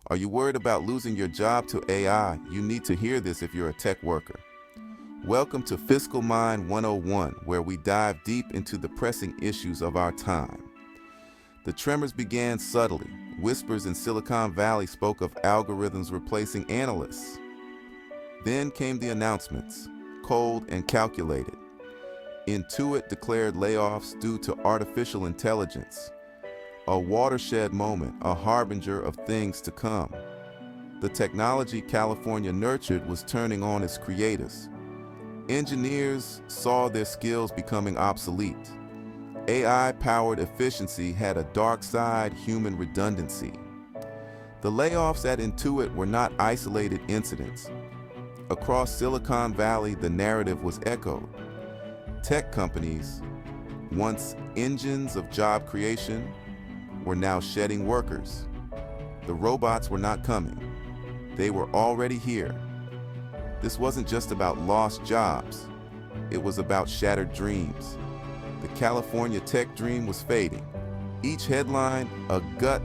Are you worried about losing your job to AI? You need to hear this if you're a tech worker. Welcome to Fiscal Mind 101, where we dive deep into the pressing issues of our time. The tremors began subtly. Whispers in Silicon Valley spoke of algorithms replacing analysts. Then came the announcements, cold and calculated. Intuit declared layoffs due to artificial intelligence. A watershed moment, a harbinger of things to come. The technology California nurtured was turning on its creators. Engineers saw their skills becoming obsolete. AI-powered efficiency had a dark side, human redundancy. The layoffs at Intuit were not isolated incidents. Across Silicon Valley, the narrative was echoed. Tech companies, once engines of job creation, were now shedding workers. The robots were not coming. They were already here. This wasn't just about lost jobs. It was about shattered dreams. The California tech dream was fading. Each headline, a gut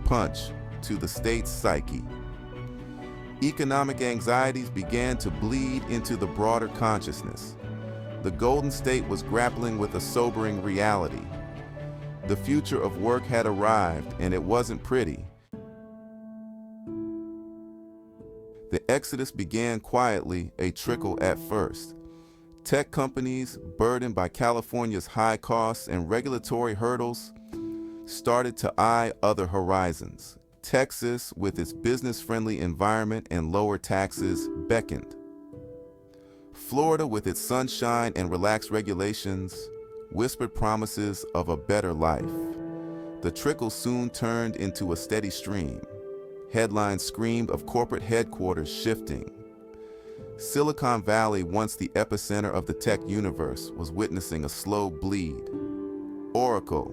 punch to the state's psyche. Economic anxieties began to bleed into the broader consciousness. The Golden State was grappling with a sobering reality. The future of work had arrived, and it wasn't pretty. The exodus began quietly, a trickle at first. Tech companies, burdened by California's high costs and regulatory hurdles, started to eye other horizons. Texas, with its business-friendly environment and lower taxes, beckoned. Florida, with its sunshine and relaxed regulations, whispered promises of a better life. The trickle soon turned into a steady stream. Headlines screamed of corporate headquarters shifting. Silicon Valley, once the epicenter of the tech universe, was witnessing a slow bleed. Oracle,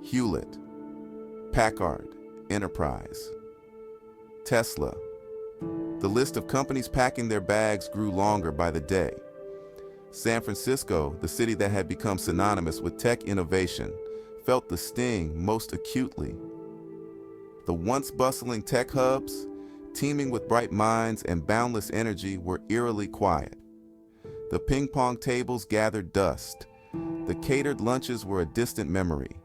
Hewlett, Packard, Enterprise, Tesla. The list of companies packing their bags grew longer by the day. San Francisco, the city that had become synonymous with tech innovation, felt the sting most acutely. The once bustling tech hubs, teeming with bright minds and boundless energy, were eerily quiet. The ping-pong tables gathered dust. The catered lunches were a distant memory.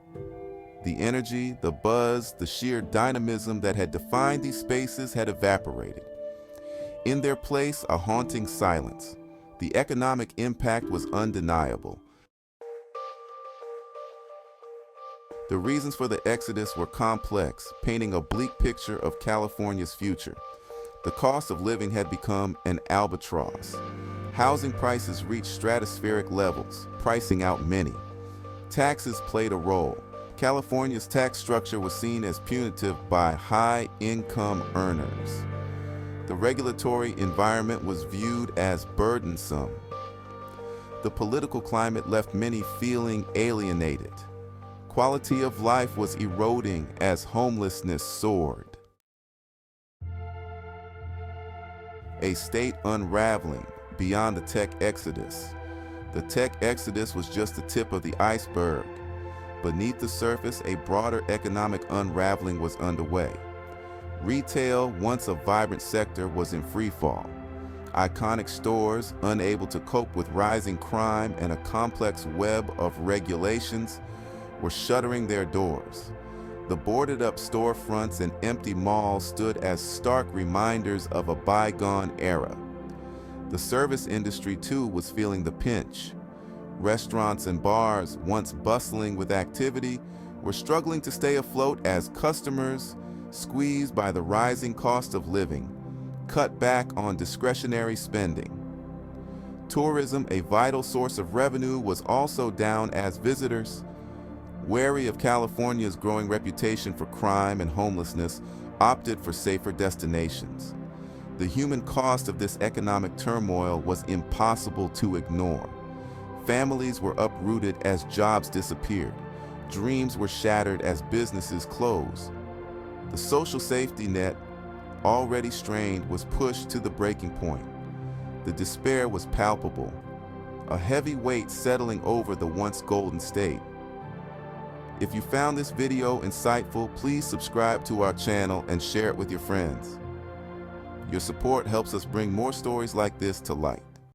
The energy, the buzz, the sheer dynamism that had defined these spaces had evaporated. In their place, a haunting silence. The economic impact was undeniable. The reasons for the exodus were complex, painting a bleak picture of California's future. The cost of living had become an albatross. Housing prices reached stratospheric levels, pricing out many. Taxes played a role. California's tax structure was seen as punitive by high-income earners. The regulatory environment was viewed as burdensome. The political climate left many feeling alienated. Quality of life was eroding as homelessness soared. A state unraveling beyond the tech exodus. The tech exodus was just the tip of the iceberg. Beneath the surface, a broader economic unraveling was underway. Retail, once a vibrant sector, was in freefall. Iconic stores, unable to cope with rising crime and a complex web of regulations, were shuttering their doors. The boarded-up storefronts and empty malls stood as stark reminders of a bygone era. The service industry, too, was feeling the pinch. Restaurants and bars, once bustling with activity, were struggling to stay afloat as customers, squeezed by the rising cost of living, cut back on discretionary spending. Tourism, a vital source of revenue, was also down as visitors, wary of California's growing reputation for crime and homelessness, opted for safer destinations. The human cost of this economic turmoil was impossible to ignore. Families were uprooted as jobs disappeared. Dreams were shattered as businesses closed. The social safety net, already strained, was pushed to the breaking point. The despair was palpable, a heavy weight settling over the once Golden State. If you found this video insightful, please subscribe to our channel and share it with your friends. Your support helps us bring more stories like this to light.